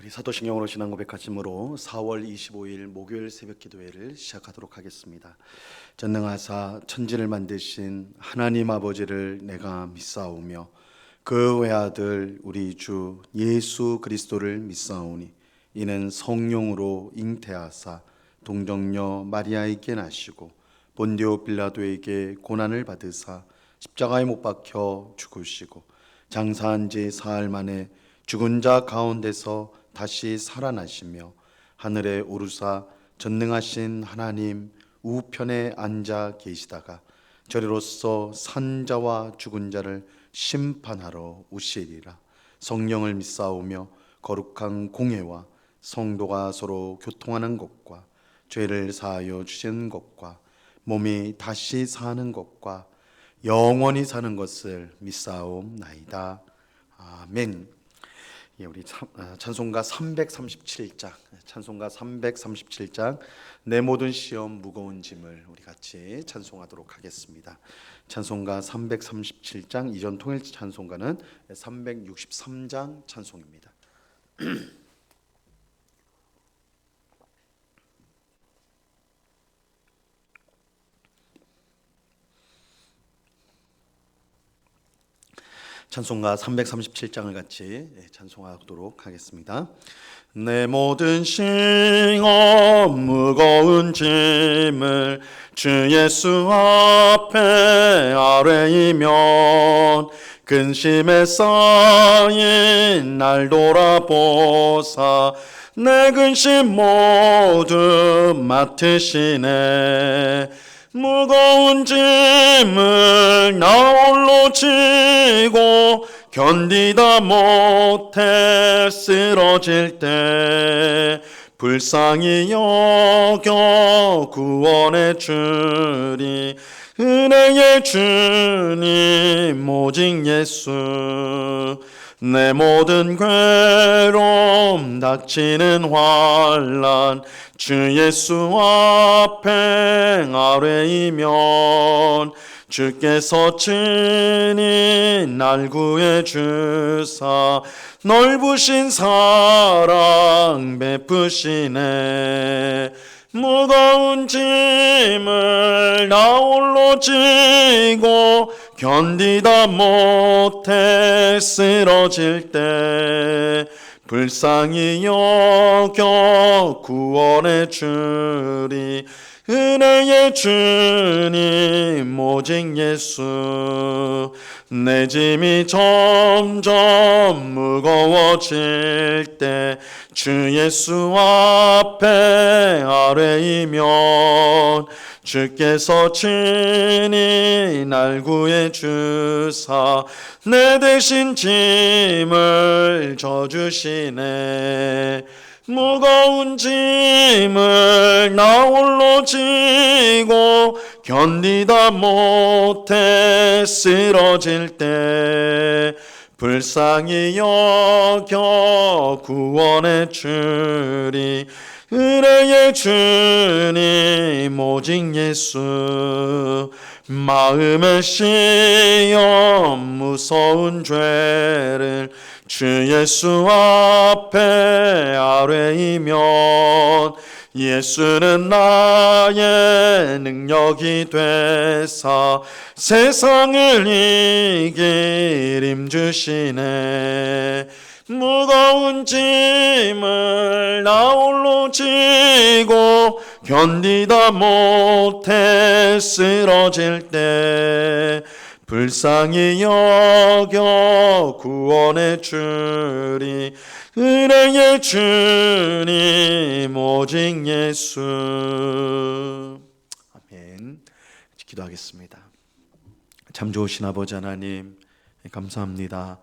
우리 사도신경으로 신앙 고백하심으로 4월 25일 목요일 새벽 기도회를 시작하도록 하겠습니다. 전능하사 천지를 만드신 하나님 아버지를 내가 믿사오며 그 외아들 우리 주 예수 그리스도를 믿사오니 이는 성령으로 잉태하사 동정녀 마리아에게 나시고 본디오 빌라도에게 고난을 받으사 십자가에 못 박혀 죽으시고 장사한 지 사흘 만에 죽은 자 가운데서 다시 살아나시며 하늘에 오르사 전능하신 하나님 우편에 앉아 계시다가 저리로서 산 자와 죽은 자를 심판하러 오시리라. 성령을 믿사오며 거룩한 공회와 성도가 서로 교통하는 것과 죄를 사하여 주시는 것과 몸이 다시 사는 것과 영원히 사는 것을 믿사옵나이다. 아멘. 우리 찬송가 337장, 찬송가 337장 내 모든 시험 무거운 짐을 우리 같이 찬송하도록 하겠습니다. 찬송가 337장 이전 통일 찬송가는 363장 찬송입니다. 찬송가 337장을 같이 찬송하도록 하겠습니다. 내 모든 시험 무거운 짐을 주 예수 앞에 아뢰이면 근심에 쌓인 날 돌아보사 내 근심 모두 맡으시네. 무거운 짐을 나 홀로 지고 견디다 못해 쓰러질 때 불쌍히 여겨 구원해 주리. 은혜의 주님 오직 예수. 내 모든 괴로움 닥치는 환난 주 예수 앞에 아뢰이면 주께서 친히 날 구해 주사 넓으신 사랑 베푸시네. 무거운 짐을 나 홀로 지고 견디다 못해 쓰러질 때 불쌍히 여겨 구원해 주리. 은혜의 주님 오직 예수. 내 짐이 점점 무거워질 때 주 예수 앞에 아뢰이면 주께서 친히 날 구해 주사 내 대신 짐을 져주시네. 무거운 짐을 나 홀로 지고 견디다 못해 쓰러질 때 불쌍히 여겨 구원해 주리. 은혜의 주님 오직 예수. 마음의 시험 무서운 죄를 주 예수 앞에 아뢰이면 예수는 나의 능력이 되사 세상을 이길 힘 주시네. 무거운 짐을 나 홀로 지고 견디다 못해 쓰러질 때 불쌍히 여겨 구원해 주리. 은혜의 주님 오직 예수. 아멘. 기도하겠습니다. 참 좋으신 아버지 하나님 감사합니다.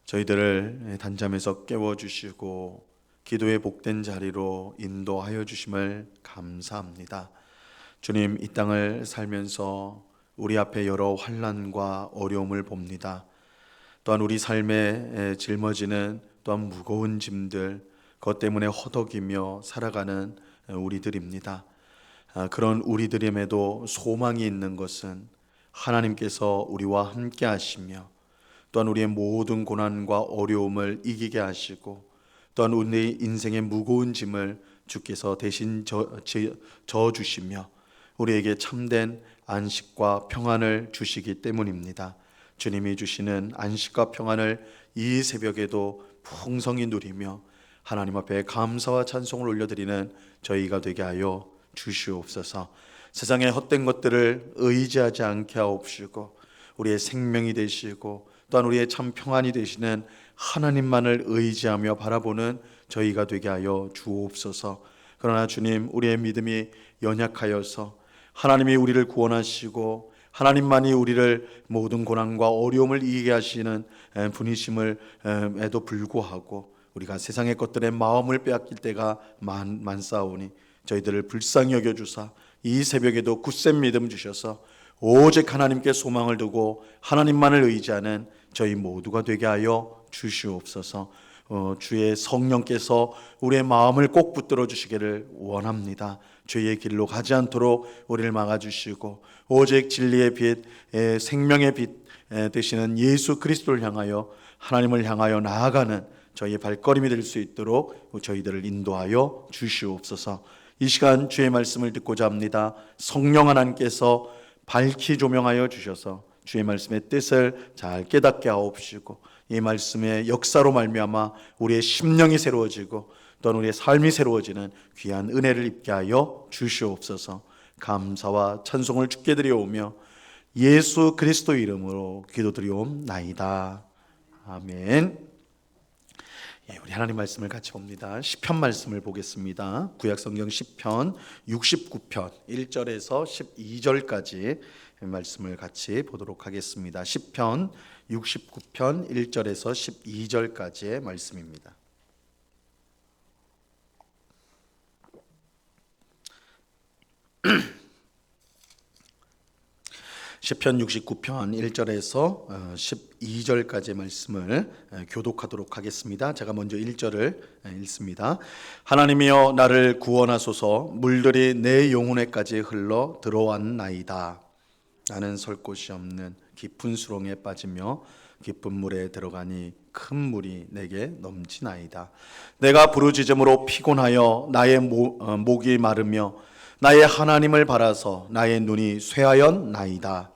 저희들을 단잠에서 깨워주시고 기도의 복된 자리로 인도하여 주심을 감사합니다. 주님, 이 땅을 살면서 우리 앞에 여러 환난과 어려움을 봅니다. 또한 우리 삶에 짊어지는 또한 무거운 짐들, 그것 때문에 허덕이며 살아가는 우리들입니다. 그런 우리들임에도 소망이 있는 것은 하나님께서 우리와 함께 하시며 또한 우리의 모든 고난과 어려움을 이기게 하시고 또한 우리 인생의 무거운 짐을 주께서 대신 져 주시며 우리에게 참된 안식과 평안을 주시기 때문입니다. 주님이 주시는 안식과 평안을 이 새벽에도 풍성히 누리며 하나님 앞에 감사와 찬송을 올려드리는 저희가 되게 하여 주시옵소서. 세상의 헛된 것들을 의지하지 않게 하옵시고 우리의 생명이 되시고 또한 우리의 참 평안이 되시는 하나님만을 의지하며 바라보는 저희가 되게 하여 주옵소서. 그러나 주님, 우리의 믿음이 연약하여서 하나님이 우리를 구원하시고 하나님만이 우리를 모든 고난과 어려움을 이기게 하시는 분이심에도 불구하고 우리가 세상의 것들에 마음을 빼앗길 때가 많사오니 저희들을 불쌍히 여겨주사 이 새벽에도 굳센 믿음 주셔서 오직 하나님께 소망을 두고 하나님만을 의지하는 저희 모두가 되게 하여 주시옵소서. 주의 성령께서 우리의 마음을 꼭 붙들어 주시기를 원합니다. 죄의 길로 가지 않도록 우리를 막아주시고 오직 진리의 빛, 생명의 빛 되시는 예수 그리스도를 향하여 하나님을 향하여 나아가는 저희의 발걸음이 될 수 있도록 저희들을 인도하여 주시옵소서. 이 시간 주의 말씀을 듣고자 합니다. 성령 하나님께서 밝히 조명하여 주셔서 주의 말씀의 뜻을 잘 깨닫게 하옵시고 이 말씀의 역사로 말미암아 우리의 심령이 새로워지고 또한 우리의 삶이 새로워지는 귀한 은혜를 입게 하여 주시옵소서. 감사와 찬송을 주께 드려오며 예수 그리스도 이름으로 기도드리옵나이다. 아멘. 우리 하나님 말씀을 같이 봅니다. 시편 말씀을 보겠습니다. 구약성경 시편 69편 1절에서 12절까지 말씀을 같이 보도록 하겠습니다. 시편 69편 1절에서 12절까지의 말씀입니다. 시편 69편 1절에서 12절까지의 말씀을 교독하도록 하겠습니다. 제가 먼저 1절을 읽습니다. 하나님이여 나를 구원하소서. 물들이 내 영혼에까지 흘러 들어왔나이다. 나는 설 곳이 없는 깊은 수렁에 빠지며 깊은 물에 들어가니 큰 물이 내게 넘치나이다. 내가 부르짖음으로 피곤하여 나의 목이 마르며 나의 하나님을 바라서 나의 눈이 쇠하였나이다.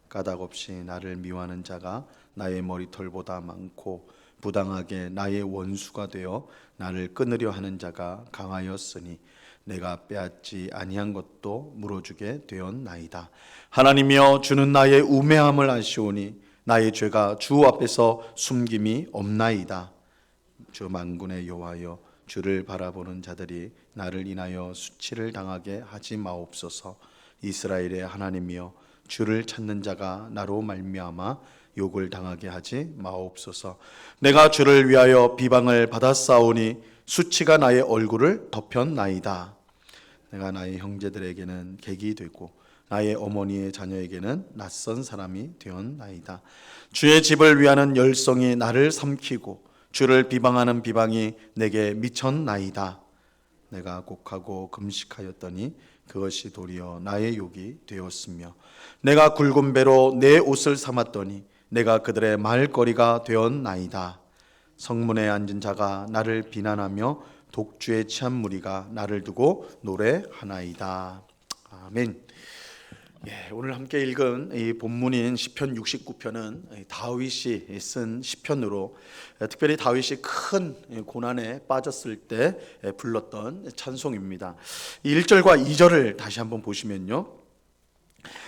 까닭없이 나를 미워하는 자가 나의 머리털보다 많고 부당하게 나의 원수가 되어 나를 끊으려 하는 자가 강하였으니 내가 빼앗지 아니한 것도 물어주게 되었나이다. 하나님이여 주는 나의 우매함을 아시오니 나의 죄가 주 앞에서 숨김이 없나이다. 주 만군의 여호와여 주를 바라보는 자들이 나를 인하여 수치를 당하게 하지 마옵소서. 이스라엘의 하나님이여 주를 찾는 자가 나로 말미암아 욕을 당하게 하지 마옵소서. 내가 주를 위하여 비방을 받았사오니 수치가 나의 얼굴을 덮였나이다. 내가 나의 형제들에게는 객이 되고 나의 어머니의 자녀에게는 낯선 사람이 되었나이다. 주의 집을 위하는 열성이 나를 삼키고 주를 비방하는 비방이 내게 미쳤나이다. 내가 곡하고 금식하였더니 그것이 도리어 나의 욕이 되었으며 내가 굵은 배로 내 옷을 삼았더니 내가 그들의 말거리가 되었나이다. 성문에 앉은 자가 나를 비난하며 독주에 취한 무리가 나를 두고 노래하나이다. 아멘. 오늘 함께 읽은 이 본문인 시편 69편은 다윗이 쓴 시편으로 특별히 다윗이 큰 고난에 빠졌을 때 불렀던 찬송입니다. 1절과 2절을 다시 한번 보시면요.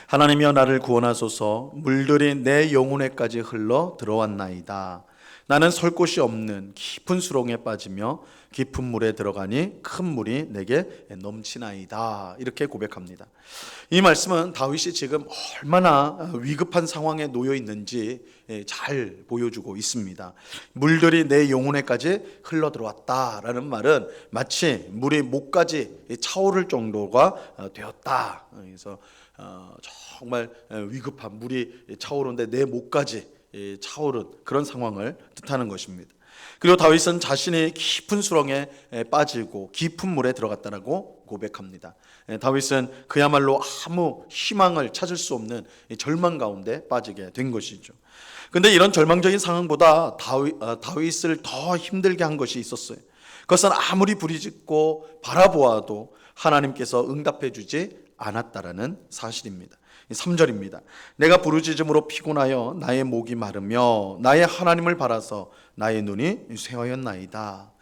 하나님이여 나를 구원하소서. 물들이 내 영혼에까지 흘러 들어왔나이다. 나는 설 곳이 없는 깊은 수렁에 빠지며 깊은 물에 들어가니 큰 물이 내게 넘치나이다. 이렇게 고백합니다. 이 말씀은 다윗이 지금 얼마나 위급한 상황에 놓여 있는지 잘 보여주고 있습니다. 물들이 내 영혼에까지 흘러 들어왔다라는 말은 마치 물이 목까지 차오를 정도가 되었다. 그래서 정말 위급한 물이 차오르는데 내 목까지 차오른 그런 상황을 뜻하는 것입니다. 그리고 다윗은 자신이 깊은 수렁에 빠지고 깊은 물에 들어갔다라고 고백합니다. 다윗은 그야말로 아무 희망을 찾을 수 없는 절망 가운데 빠지게 된 것이죠. 그런데 이런 절망적인 상황보다 다윗을 더 힘들게 한 것이 있었어요. 그것은 아무리 부르짖고 바라보아도 하나님께서 응답해 주지 않았다라는 사실입니다. 3절입니다. 내가 부르짖음으로 피곤하여 나의 목이 마르며 나의 하나님을 바라서 나의 눈이 쇠하였나이다.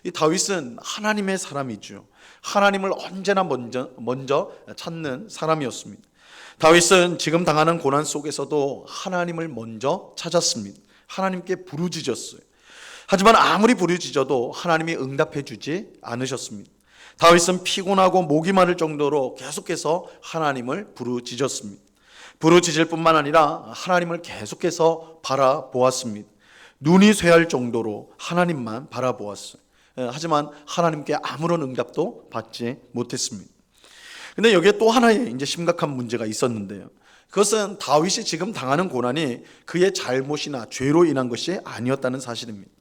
이 다윗은 하나님의 사람이죠. 하나님을 언제나 먼저 찾는 사람이었습니다. 다윗은 지금 당하는 고난 속에서도 하나님을 먼저 찾았습니다. 하나님께 부르짖었어요. 하지만 아무리 부르짖어도 하나님이 응답해 주지 않으셨습니다. 다윗은 피곤하고 목이 마를 정도로 계속해서 하나님을 부르짖었습니다. 부르짖을 뿐만 아니라 하나님을 계속해서 바라보았습니다. 눈이 쇠할 정도로 하나님만 바라보았어요. 하지만 하나님께 아무런 응답도 받지 못했습니다. 근데 여기에 또 하나의 이제 심각한 문제가 있었는데요. 그것은 다윗이 지금 당하는 고난이 그의 잘못이나 죄로 인한 것이 아니었다는 사실입니다.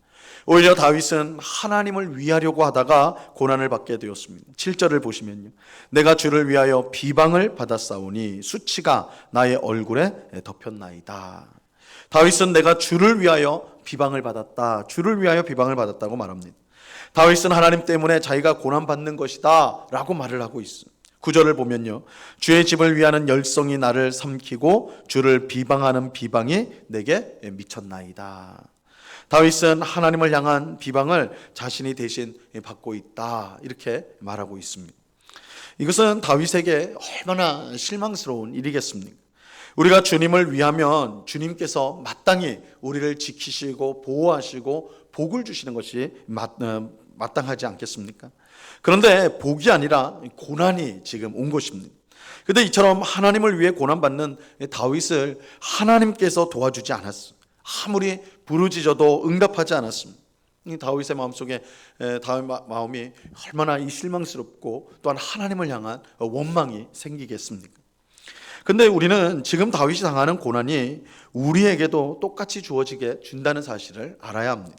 오히려 다윗은 하나님을 위하려고 하다가 고난을 받게 되었습니다. 7절을 보시면요. 내가 주를 위하여 비방을 받았사오니 수치가 나의 얼굴에 덮였나이다. 다윗은 내가 주를 위하여 비방을 받았다. 주를 위하여 비방을 받았다고 말합니다. 다윗은 하나님 때문에 자기가 고난받는 것이다 라고 말을 하고 있습니다. 9절을 보면요. 주의 집을 위하는 열성이 나를 삼키고 주를 비방하는 비방이 내게 미쳤나이다. 다윗은 하나님을 향한 비방을 자신이 대신 받고 있다 이렇게 말하고 있습니다. 이것은 다윗에게 얼마나 실망스러운 일이겠습니까? 우리가 주님을 위하면 주님께서 마땅히 우리를 지키시고 보호하시고 복을 주시는 것이 마땅하지 않겠습니까? 그런데 복이 아니라 고난이 지금 온 것입니다. 그런데 이처럼 하나님을 위해 고난받는 다윗을 하나님께서 도와주지 않았어요. 아무리 부르짖어도 응답하지 않았습니다. 다윗의 마음속에 다윗 마음이 얼마나 이 실망스럽고 또한 하나님을 향한 원망이 생기겠습니까? 근데 우리는 지금 다윗이 당하는 고난이 우리에게도 똑같이 주어지게 준다는 사실을 알아야 합니다.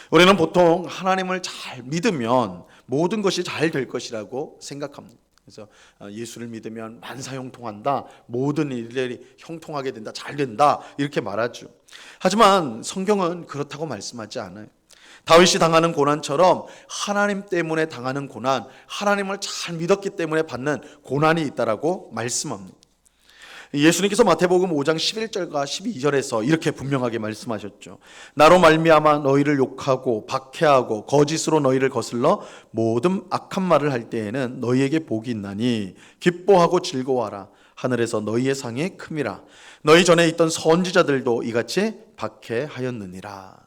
우리는 보통 하나님을 잘 믿으면 모든 것이 잘 될 것이라고 생각합니다. 그래서 예수를 믿으면 만사형통한다, 모든 일들이 형통하게 된다, 잘 된다 이렇게 말하죠. 하지만 성경은 그렇다고 말씀하지 않아요. 다윗이 당하는 고난처럼 하나님 때문에 당하는 고난, 하나님을 잘 믿었기 때문에 받는 고난이 있다라고 말씀합니다. 예수님께서 마태복음 5장 11절과 12절에서 이렇게 분명하게 말씀하셨죠. 나로 말미암아 너희를 욕하고 박해하고 거짓으로 너희를 거슬러 모든 악한 말을 할 때에는 너희에게 복이 있나니 기뻐하고 즐거워하라. 하늘에서 너희의 상이 큼이라. 너희 전에 있던 선지자들도 이같이 박해하였느니라.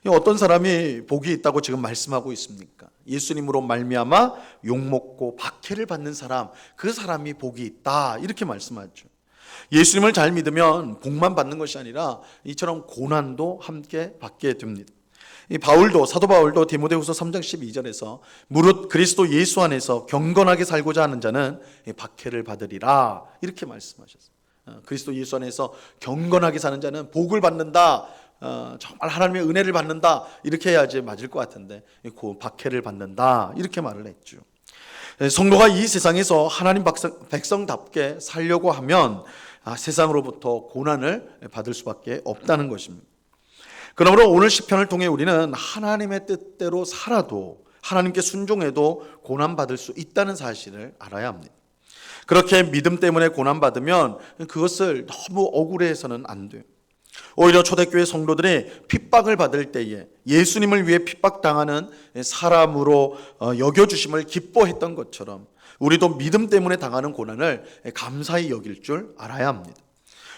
어떤 사람이 복이 있다고 지금 말씀하고 있습니까? 예수님으로 말미암아 욕먹고 박해를 받는 사람, 그 사람이 복이 있다 이렇게 말씀하죠. 예수님을 잘 믿으면 복만 받는 것이 아니라 이처럼 고난도 함께 받게 됩니다. 사도 바울도 디모데후서 3장 12절에서 무릇 그리스도 예수 안에서 경건하게 살고자 하는 자는 박해를 받으리라 이렇게 말씀하셨어요. 그리스도 예수 안에서 경건하게 사는 자는 복을 받는다, 정말 하나님의 은혜를 받는다 이렇게 해야지 맞을 것 같은데 박해를 받는다 이렇게 말을 했죠. 성도가 이 세상에서 하나님 백성답게 살려고 하면 세상으로부터 고난을 받을 수밖에 없다는 것입니다. 그러므로 오늘 시편을 통해 우리는 하나님의 뜻대로 살아도 하나님께 순종해도 고난받을 수 있다는 사실을 알아야 합니다. 그렇게 믿음 때문에 고난받으면 그것을 너무 억울해서는 안 돼요. 오히려 초대교회 성도들이 핍박을 받을 때에 예수님을 위해 핍박당하는 사람으로 여겨주심을 기뻐했던 것처럼 우리도 믿음 때문에 당하는 고난을 감사히 여길 줄 알아야 합니다.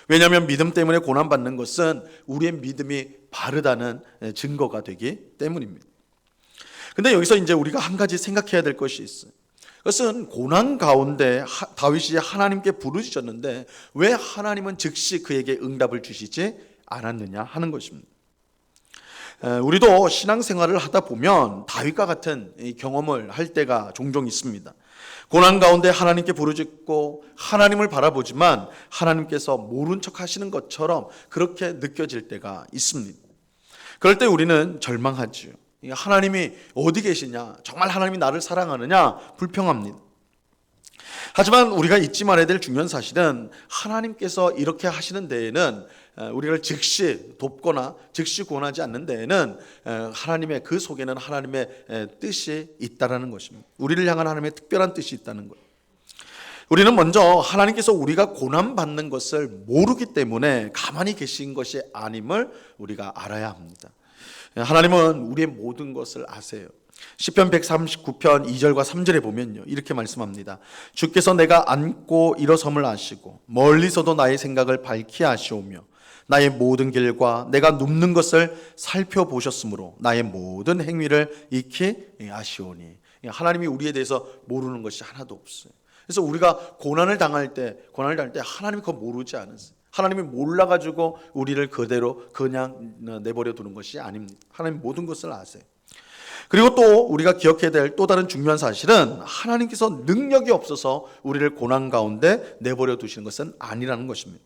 왜냐하면 믿음 때문에 고난받는 것은 우리의 믿음이 바르다는 증거가 되기 때문입니다. 근데 여기서 이제 우리가 한 가지 생각해야 될 것이 있어요. 그것은 고난 가운데 다윗이 하나님께 부르짖었는데 왜 하나님은 즉시 그에게 응답을 주시지 않았느냐 하는 것입니다. 우리도 신앙생활을 하다 보면 다윗과 같은 경험을 할 때가 종종 있습니다. 고난 가운데 하나님께 부르짖고 하나님을 바라보지만 하나님께서 모른 척 하시는 것처럼 그렇게 느껴질 때가 있습니다. 그럴 때 우리는 절망하지요. 하나님이 어디 계시냐? 정말 하나님이 나를 사랑하느냐? 불평합니다. 하지만 우리가 잊지 말아야 될 중요한 사실은 하나님께서 이렇게 하시는 데에는 우리를 즉시 돕거나 즉시 구원하지 않는 데에는 하나님의 그 속에는 하나님의 뜻이 있다라는 것입니다. 우리를 향한 하나님의 특별한 뜻이 있다는 것. 우리는 먼저 하나님께서 우리가 고난받는 것을 모르기 때문에 가만히 계신 것이 아님을 우리가 알아야 합니다. 하나님은 우리의 모든 것을 아세요. 시편 139편 2절과 3절에 보면요, 이렇게 말씀합니다. 주께서 내가 앉고 일어섬을 아시고 멀리서도 나의 생각을 밝히 아시오며 나의 모든 길과 내가 눕는 것을 살펴보셨으므로 나의 모든 행위를 익히 아시오니. 하나님이 우리에 대해서 모르는 것이 하나도 없어요. 그래서 우리가 고난을 당할 때 하나님이 그거 모르지 않으세요. 하나님이 몰라가지고 우리를 그대로 그냥 내버려 두는 것이 아닙니다. 하나님 모든 것을 아세요. 그리고 또 우리가 기억해야 될 또 다른 중요한 사실은 하나님께서 능력이 없어서 우리를 고난 가운데 내버려 두시는 것은 아니라는 것입니다.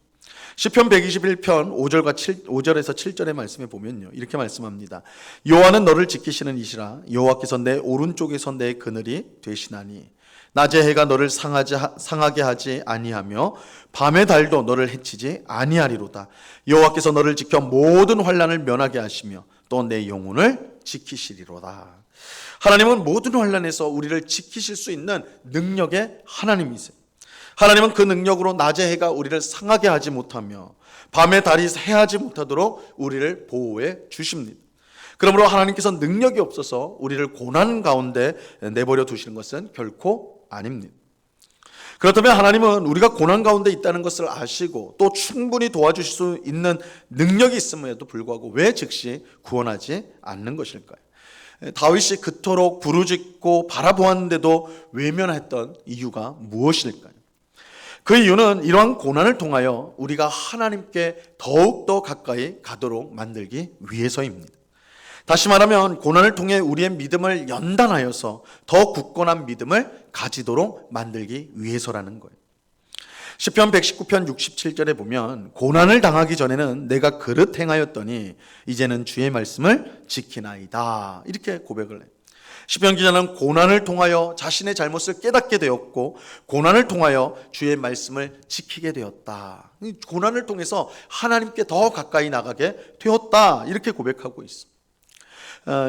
시편 121편 5절에서 7절의 말씀에 보면요, 이렇게 말씀합니다. 여호와는 너를 지키시는 이시라. 여호와께서 내 오른쪽에서 내 그늘이 되시나니 낮의 해가 너를 상하게 하지 아니하며 밤의 달도 너를 해치지 아니하리로다. 여호와께서 너를 지켜 모든 환난을 면하게 하시며 또 내 영혼을 지키시리로다. 하나님은 모든 환난에서 우리를 지키실 수 있는 능력의 하나님이세요. 하나님은 그 능력으로 낮의 해가 우리를 상하게 하지 못하며 밤의 달이 해하지 못하도록 우리를 보호해 주십니다. 그러므로 하나님께서 능력이 없어서 우리를 고난 가운데 내버려 두시는 것은 결코 아닙니다. 그렇다면 하나님은 우리가 고난 가운데 있다는 것을 아시고 또 충분히 도와주실 수 있는 능력이 있음에도 불구하고 왜 즉시 구원하지 않는 것일까요? 다윗이 그토록 부르짖고 바라보았는데도 외면했던 이유가 무엇일까요? 그 이유는 이러한 고난을 통하여 우리가 하나님께 더욱더 가까이 가도록 만들기 위해서입니다. 다시 말하면 고난을 통해 우리의 믿음을 연단하여서 더 굳건한 믿음을 가지도록 만들기 위해서라는 거예요. 시편 119편 67절에 보면 고난을 당하기 전에는 내가 그릇 행하였더니 이제는 주의 말씀을 지키나이다, 이렇게 고백을 해요. 시편 기자는 고난을 통하여 자신의 잘못을 깨닫게 되었고 고난을 통하여 주의 말씀을 지키게 되었다. 고난을 통해서 하나님께 더 가까이 나가게 되었다, 이렇게 고백하고 있습니다.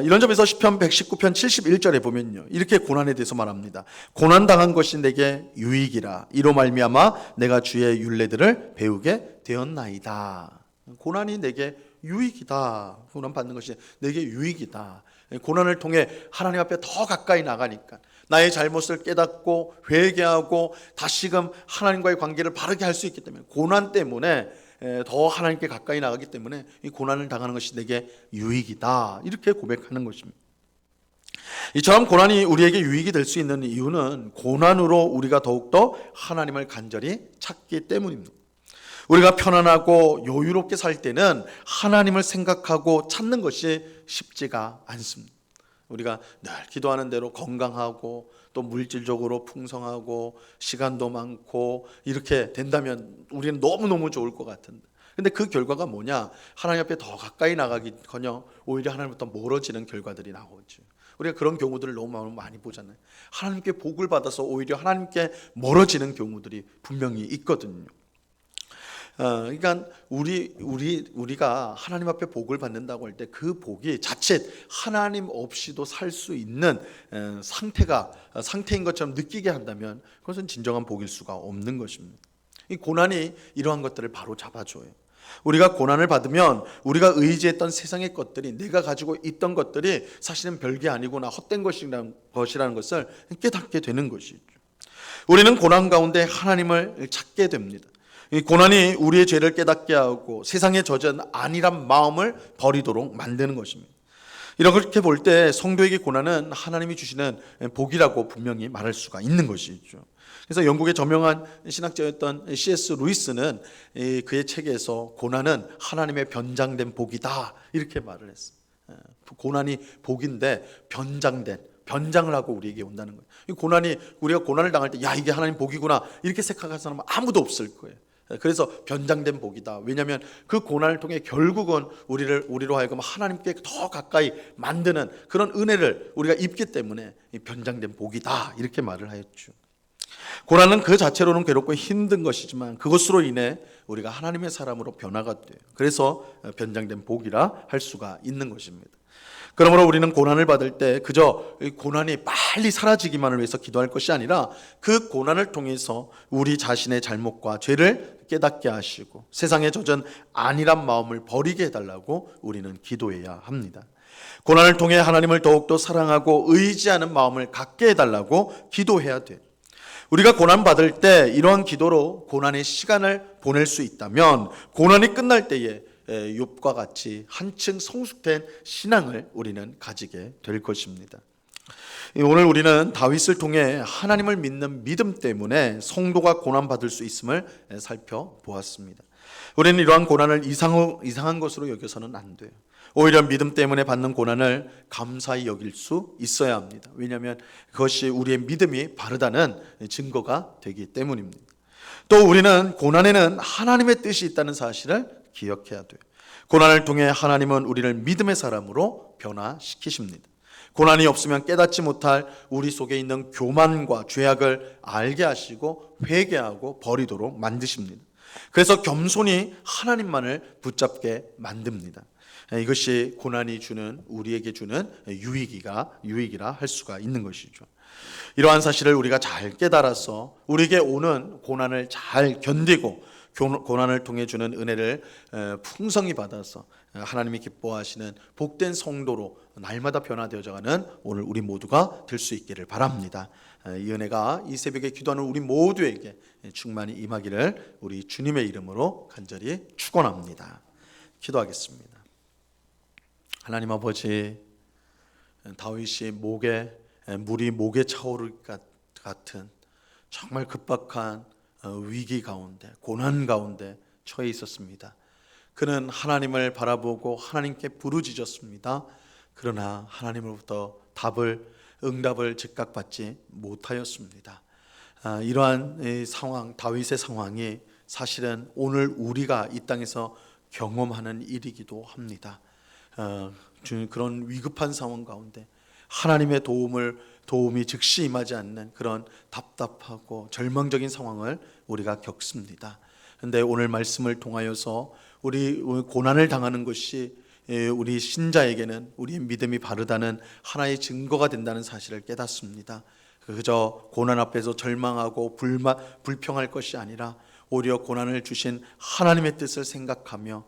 이런 점에서 시편 119편 71절에 보면요, 이렇게 고난에 대해서 말합니다. 고난당한 것이 내게 유익이라. 이로 말미암아 내가 주의 율례들을 배우게 되었나이다. 고난이 내게 유익이다. 고난 받는 것이 내게 유익이다. 고난을 통해 하나님 앞에 더 가까이 나가니까 나의 잘못을 깨닫고 회개하고 다시금 하나님과의 관계를 바르게 할 수 있기 때문에, 고난 때문에 더 하나님께 가까이 나가기 때문에 이 고난을 당하는 것이 내게 유익이다, 이렇게 고백하는 것입니다. 이처럼 고난이 우리에게 유익이 될 수 있는 이유는 고난으로 우리가 더욱더 하나님을 간절히 찾기 때문입니다. 우리가 편안하고 여유롭게 살 때는 하나님을 생각하고 찾는 것이 쉽지가 않습니다. 우리가 늘 기도하는 대로 건강하고 또 물질적으로 풍성하고 시간도 많고 이렇게 된다면 우리는 너무너무 좋을 것 같은데, 근데 그 결과가 뭐냐? 하나님 앞에 더 가까이 나가기커녕 오히려 하나님부터 멀어지는 결과들이 나오죠. 우리가 그런 경우들을 너무 많이 보잖아요. 하나님께 복을 받아서 오히려 하나님께 멀어지는 경우들이 분명히 있거든요. 그러니까 우리가 하나님 앞에 복을 받는다고 할 때 그 복이 자칫 하나님 없이도 살 수 있는 상태인 것처럼 느끼게 한다면 그것은 진정한 복일 수가 없는 것입니다. 이 고난이 이러한 것들을 바로 잡아줘요. 우리가 고난을 받으면 우리가 의지했던 세상의 것들이, 내가 가지고 있던 것들이 사실은 별게 아니구나, 헛된 것이라는 것을 깨닫게 되는 것이죠. 우리는 고난 가운데 하나님을 찾게 됩니다. 이 고난이 우리의 죄를 깨닫게 하고 세상의 저주는 아니란 마음을 버리도록 만드는 것입니다. 이렇게 볼 때 성도에게 고난은 하나님이 주시는 복이라고 분명히 말할 수가 있는 것이죠. 그래서 영국의 저명한 신학자였던 C.S. 루이스는 그의 책에서 고난은 하나님의 변장된 복이다, 이렇게 말을 했어요. 고난이 복인데 변장을 하고 우리에게 온다는 거예요. 이 고난이, 우리가 고난을 당할 때 야, 이게 하나님 복이구나 이렇게 생각할 사람은 아무도 없을 거예요. 그래서 변장된 복이다. 왜냐하면 그 고난을 통해 결국은 우리로 하여금 하나님께 더 가까이 만드는 그런 은혜를 우리가 입기 때문에 변장된 복이다, 이렇게 말을 하였죠. 고난은 그 자체로는 괴롭고 힘든 것이지만 그것으로 인해 우리가 하나님의 사람으로 변화가 돼요. 그래서 변장된 복이라 할 수가 있는 것입니다. 그러므로 우리는 고난을 받을 때 그저 고난이 빨리 사라지기만을 위해서 기도할 것이 아니라 그 고난을 통해서 우리 자신의 잘못과 죄를 깨닫게 하시고 세상에 젖은 안일한 마음을 버리게 해달라고 우리는 기도해야 합니다. 고난을 통해 하나님을 더욱더 사랑하고 의지하는 마음을 갖게 해달라고 기도해야 돼요. 우리가 고난받을 때 이러한 기도로 고난의 시간을 보낼 수 있다면 고난이 끝날 때에 욥과 같이 한층 성숙된 신앙을 우리는 가지게 될 것입니다. 오늘 우리는 다윗을 통해 하나님을 믿는 믿음 때문에 성도가 고난받을 수 있음을 살펴보았습니다. 우리는 이러한 고난을 이상한 것으로 여겨서는 안 돼요. 오히려 믿음 때문에 받는 고난을 감사히 여길 수 있어야 합니다. 왜냐하면 그것이 우리의 믿음이 바르다는 증거가 되기 때문입니다. 또 우리는 고난에는 하나님의 뜻이 있다는 사실을 기억해야 돼요. 고난을 통해 하나님은 우리를 믿음의 사람으로 변화시키십니다. 고난이 없으면 깨닫지 못할 우리 속에 있는 교만과 죄악을 알게 하시고 회개하고 버리도록 만드십니다. 그래서 겸손히 하나님만을 붙잡게 만듭니다. 이것이 고난이 우리에게 주는 유익이라 할 수가 있는 것이죠. 이러한 사실을 우리가 잘 깨달아서 우리에게 오는 고난을 잘 견디고 고난을 통해 주는 은혜를 풍성히 받아서 하나님이 기뻐하시는 복된 성도로 날마다 변화되어져가는 오늘 우리 모두가 될 수 있기를 바랍니다. 이 은혜가 이 새벽에 기도하는 우리 모두에게 충만히 임하기를 우리 주님의 이름으로 간절히 축원합니다. 기도하겠습니다. 하나님 아버지, 다윗이 물이 목에 차오를 것 같은 정말 급박한 위기 가운데, 고난 가운데 처해 있었습니다. 그는 하나님을 바라보고 하나님께 부르짖었습니다. 그러나 하나님으로부터 응답을 즉각 받지 못하였습니다. 이러한 상황, 다윗의 상황이 사실은 오늘 우리가 이 땅에서 경험하는 일이기도 합니다. 그런 위급한 상황 가운데 하나님의 도움이 즉시 임하지 않는 그런 답답하고 절망적인 상황을 우리가 겪습니다. 그런데 오늘 말씀을 통하여서 우리 고난을 당하는 것이 우리 신자에게는 우리의 믿음이 바르다는 하나의 증거가 된다는 사실을 깨닫습니다. 그저 고난 앞에서 절망하고 불평할 것이 아니라 오히려 고난을 주신 하나님의 뜻을 생각하며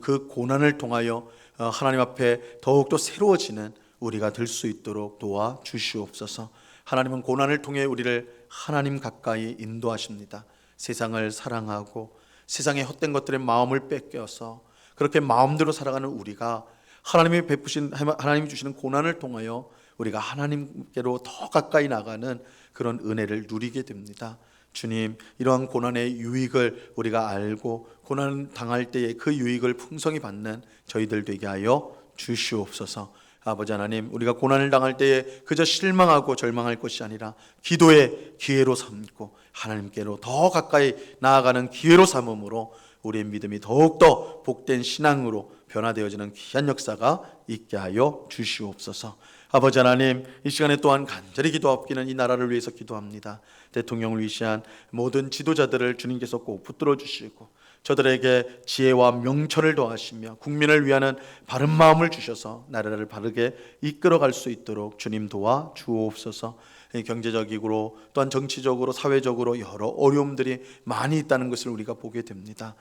그 고난을 통하여 하나님 앞에 더욱더 새로워지는 우리가 될 수 있도록 도와주시옵소서. 하나님은 고난을 통해 우리를 하나님 가까이 인도하십니다. 세상을 사랑하고 세상의 헛된 것들의 마음을 뺏겨서 그렇게 마음대로 살아가는 우리가 하나님이 주시는 고난을 통하여 우리가 하나님께로 더 가까이 나가는 그런 은혜를 누리게 됩니다. 주님, 이러한 고난의 유익을 우리가 알고 고난 당할 때에 그 유익을 풍성히 받는 저희들 되게 하여 주시옵소서. 아버지 하나님, 우리가 고난을 당할 때에 그저 실망하고 절망할 것이 아니라 기도의 기회로 삼고 하나님께로 더 가까이 나아가는 기회로 삼음으로 우리의 믿음이 더욱더 복된 신앙으로 변화되어지는 귀한 역사가 있게 하여 주시옵소서. 아버지 하나님, 이 시간에 또한 간절히 기도하옵기는 이 나라를 위해서 기도합니다. 대통령을 위시한 모든 지도자들을 주님께서 꼭 붙들어 주시고 저들에게 지혜와 명철을 더하시며 국민을 위하는 바른 마음을 주셔서 나라를 바르게 이끌어갈 수 있도록 주님 도와 주옵소서. 경제적으로 또한 정치적으로 사회적으로 여러 어려움들이 많이 있다는 것을 우리가 보게 됩니다.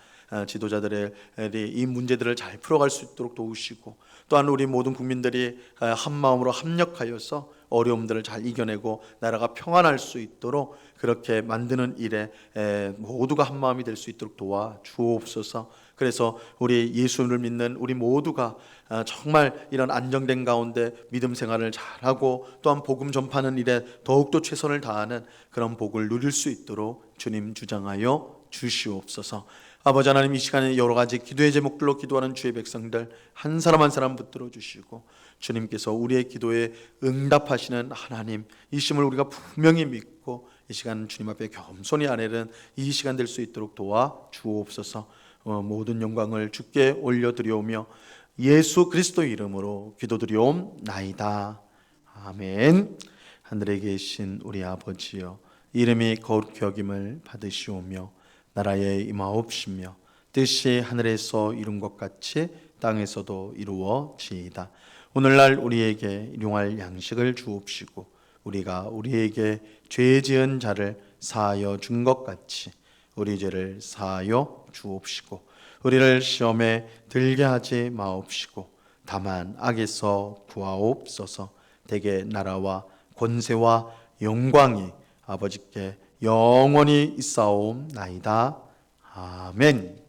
지도자들의 이 문제들을 잘 풀어갈 수 있도록 도우시고 또한 우리 모든 국민들이 한 마음으로 합력하여서 어려움들을 잘 이겨내고 나라가 평안할 수 있도록 그렇게 만드는 일에 모두가 한 마음이 될 수 있도록 도와주옵소서. 그래서 우리 예수를 믿는 우리 모두가 정말 이런 안정된 가운데 믿음 생활을 잘하고 또한 복음 전파하는 일에 더욱더 최선을 다하는 그런 복을 누릴 수 있도록 주님 주장하여 주시옵소서. 아버지 하나님, 이 시간에 여러 가지 기도의 제목들로 기도하는 주의 백성들 한 사람 한 사람 붙들어 주시고 주님께서 우리의 기도에 응답하시는 하나님 이심을 우리가 분명히 믿고 이 시간 주님 앞에 겸손히 아뢰는 이 시간 될 수 있도록 도와주옵소서. 모든 영광을 주께 올려드리오며 예수 그리스도의 이름으로 기도드리옵나이다. 아멘. 하늘에 계신 우리 아버지여, 이름이 거룩히 여김을 받으시오며 나라에 임하옵시며 뜻이 하늘에서 이룬 것 같이 땅에서도 이루어지이다. 오늘날 우리에게 일용할 양식을 주옵시고 우리가 우리에게 죄 지은 자를 사하여 준 것 같이 우리 죄를 사하여 주옵시고 우리를 시험에 들게 하지 마옵시고 다만 악에서 구하옵소서. 대개 나라와 권세와 영광이 아버지께 영원히 있사옵나이다. 아멘.